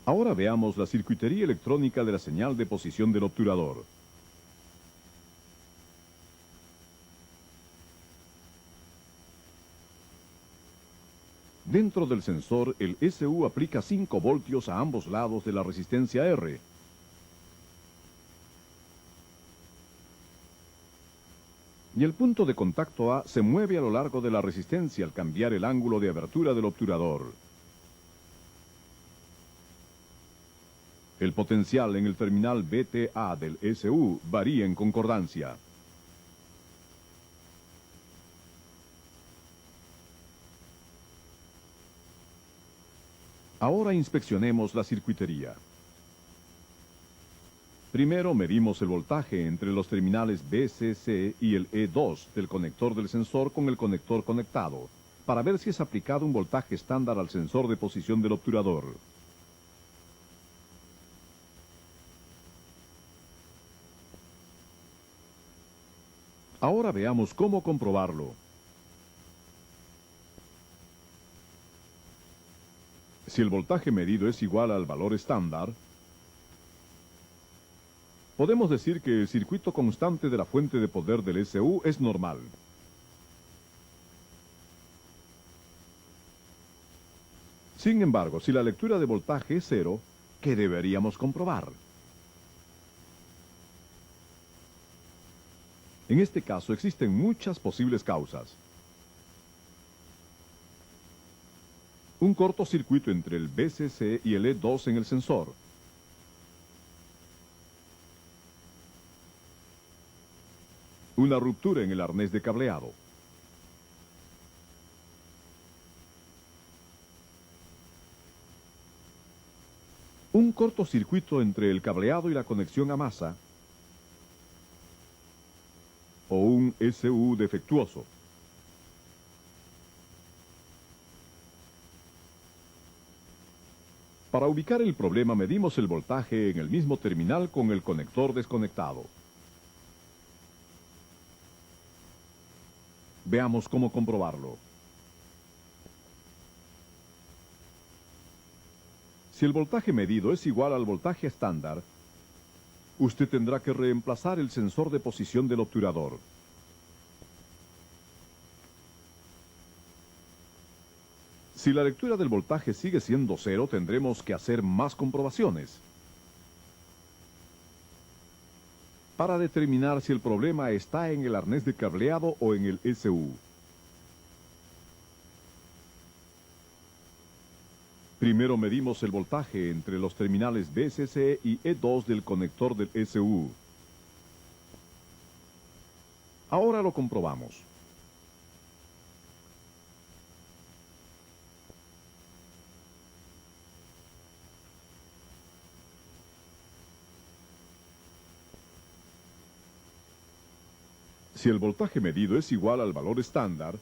Ahora veamos la circuitería electrónica de la señal de posición del obturador. Dentro del sensor, el SU aplica 5 voltios a ambos lados de la resistencia R. Y el punto de contacto A se mueve a lo largo de la resistencia al cambiar el ángulo de abertura del obturador. El potencial en el terminal VTA del SU varía en concordancia. Ahora inspeccionemos la circuitería. Primero medimos el voltaje entre los terminales BCC y el E2 del conector del sensor con el conector conectado, para ver si es aplicado un voltaje estándar al sensor de posición del obturador. Ahora veamos cómo comprobarlo. Si el voltaje medido es igual al valor estándar, podemos decir que el circuito constante de la fuente de poder del SU es normal. Sin embargo, si la lectura de voltaje es cero, ¿qué deberíamos comprobar? En este caso existen muchas posibles causas. Un cortocircuito entre el BCC y el E2 en el sensor. Una ruptura en el arnés de cableado. Un cortocircuito entre el cableado y la conexión a masa. O un SU defectuoso. Para ubicar el problema medimos el voltaje en el mismo terminal con el conector desconectado. Veamos cómo comprobarlo. Si el voltaje medido es igual al voltaje estándar, usted tendrá que reemplazar el sensor de posición del obturador. Si la lectura del voltaje sigue siendo cero, tendremos que hacer más comprobaciones. Para determinar si el problema está en el arnés de cableado o en el SU. Primero medimos el voltaje entre los terminales BCC y E2 del conector del SU. Ahora lo comprobamos. Si el voltaje medido es igual al valor estándar,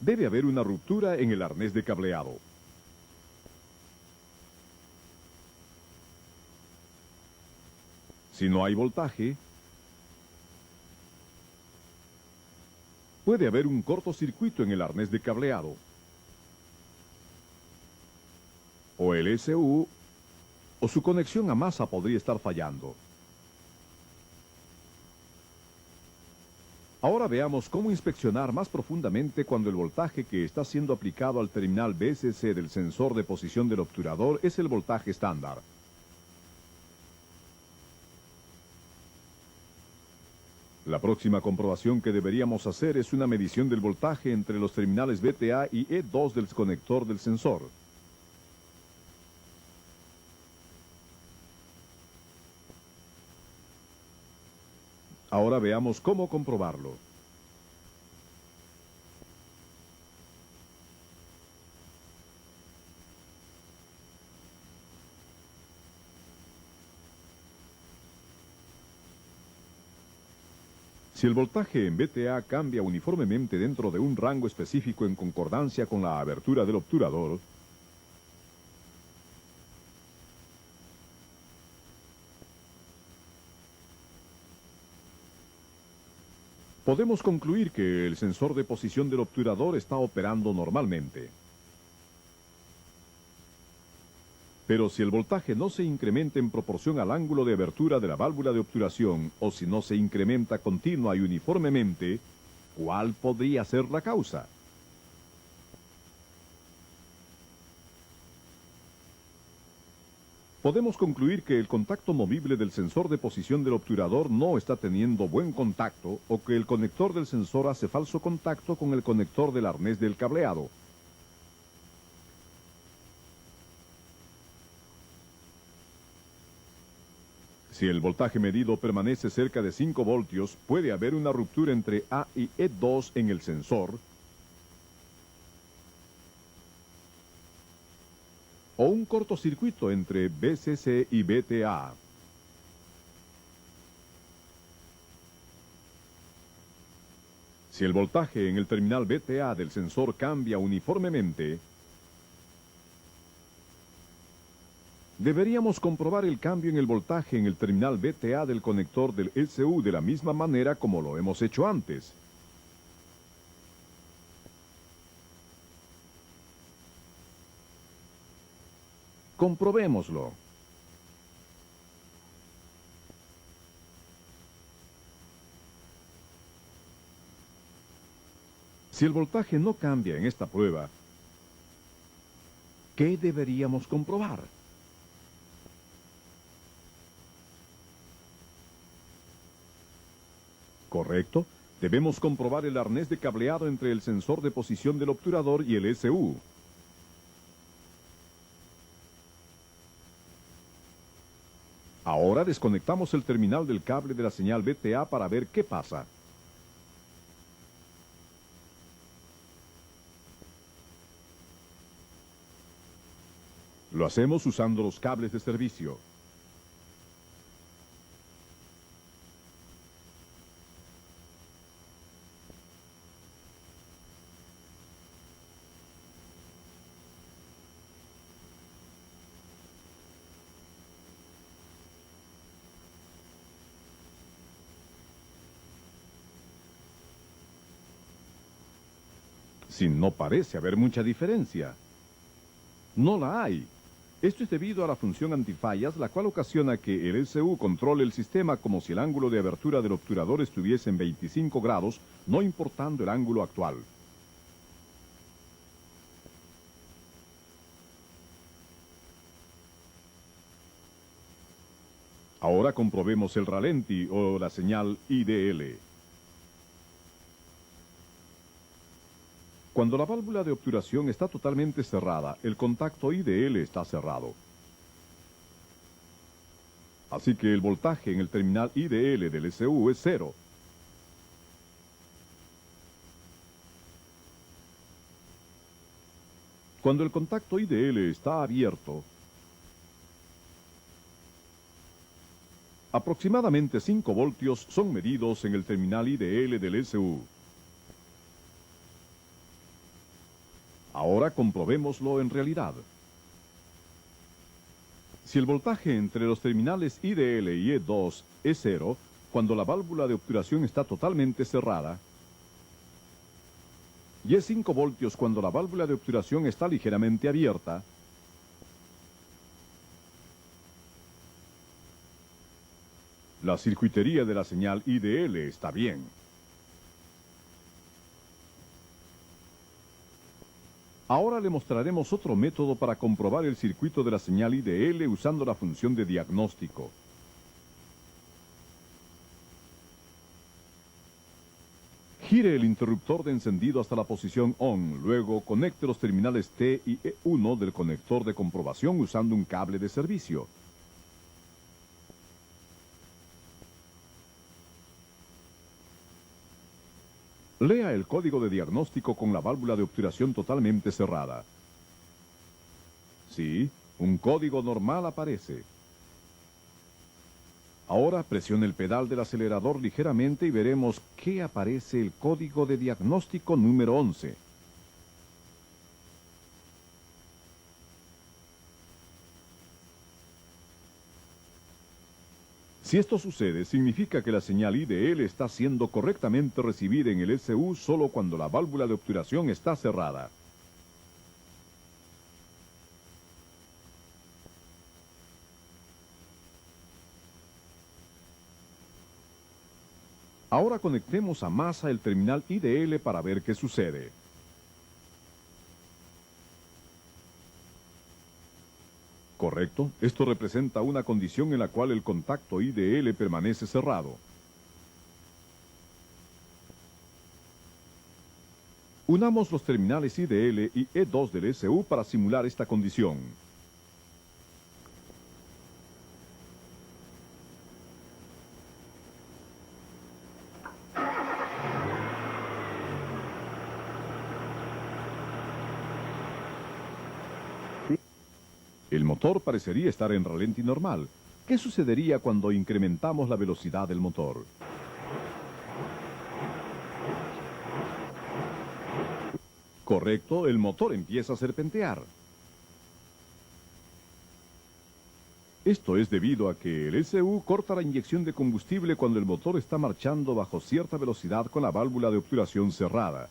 debe haber una ruptura en el arnés de cableado. Si no hay voltaje, puede haber un cortocircuito en el arnés de cableado. O el SU o su conexión a masa podría estar fallando. Ahora veamos cómo inspeccionar más profundamente cuando el voltaje que está siendo aplicado al terminal BCC del sensor de posición del obturador es el voltaje estándar. La próxima comprobación que deberíamos hacer es una medición del voltaje entre los terminales VTA y E2 del conector del sensor. Ahora veamos cómo comprobarlo. Si el voltaje en VTA cambia uniformemente dentro de un rango específico en concordancia con la abertura del obturador, Podemos concluir que el sensor de posición del obturador está operando normalmente. Pero si el voltaje no se incrementa en proporción al ángulo de abertura de la válvula de obturación, o si no se incrementa continua y uniformemente, ¿cuál podría ser la causa? Podemos concluir que el contacto movible del sensor de posición del obturador no está teniendo buen contacto, o que el conector del sensor hace falso contacto con el conector del arnés del cableado. Si el voltaje medido permanece cerca de 5 voltios, puede haber una ruptura entre A y E2 en el sensor, o un cortocircuito entre VCC y VTA. Si el voltaje en el terminal VTA del sensor cambia uniformemente, deberíamos comprobar el cambio en el voltaje en el terminal VTA del conector del SU de la misma manera como lo hemos hecho antes. Comprobémoslo. Si el voltaje no cambia en esta prueba, ¿qué deberíamos comprobar? Correcto, debemos comprobar el arnés de cableado entre el sensor de posición del obturador y el SU. Ahora desconectamos el terminal del cable de la señal VTA para ver qué pasa. Lo hacemos usando los cables de servicio. Si no parece haber mucha diferencia. No la hay. Esto es debido a la función antifallas, la cual ocasiona que el SU controle el sistema como si el ángulo de abertura del obturador estuviese en 25 grados, no importando el ángulo actual. Ahora comprobemos el ralenti o la señal IDL. Cuando la válvula de obturación está totalmente cerrada, el contacto IDL está cerrado. Así que el voltaje en el terminal IDL del SU es 0. Cuando el contacto IDL está abierto, aproximadamente 5 voltios son medidos en el terminal IDL del SU. Ahora comprobémoslo en realidad. Si el voltaje entre los terminales IDL y E2 es 0, cuando la válvula de obturación está totalmente cerrada, y es 5 voltios cuando la válvula de obturación está ligeramente abierta, la circuitería de la señal IDL está bien. Ahora le mostraremos otro método para comprobar el circuito de la señal IDL usando la función de diagnóstico. Gire el interruptor de encendido hasta la posición ON, luego conecte los terminales T y E1 del conector de comprobación usando un cable de servicio. Lea el código de diagnóstico con la válvula de obturación totalmente cerrada. Sí, un código normal aparece. Ahora presione el pedal del acelerador ligeramente y veremos que aparece el código de diagnóstico número 11. Si esto sucede, significa que la señal IDL está siendo correctamente recibida en el ECU solo cuando la válvula de obturación está cerrada. Ahora conectemos a masa el terminal IDL para ver qué sucede. Correcto, esto representa una condición en la cual el contacto IDL permanece cerrado. Unamos los terminales IDL y E2 del ECU para simular esta condición. El motor parecería estar en ralentí normal. ¿Qué sucedería cuando incrementamos la velocidad del motor? Correcto, el motor empieza a serpentear. Esto es debido a que el ECU corta la inyección de combustible cuando el motor está marchando bajo cierta velocidad con la válvula de obturación cerrada.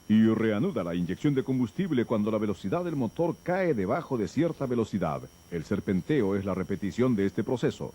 Y reanuda la inyección de combustible cuando la velocidad del motor cae debajo de cierta velocidad. El serpenteo es la repetición de este proceso.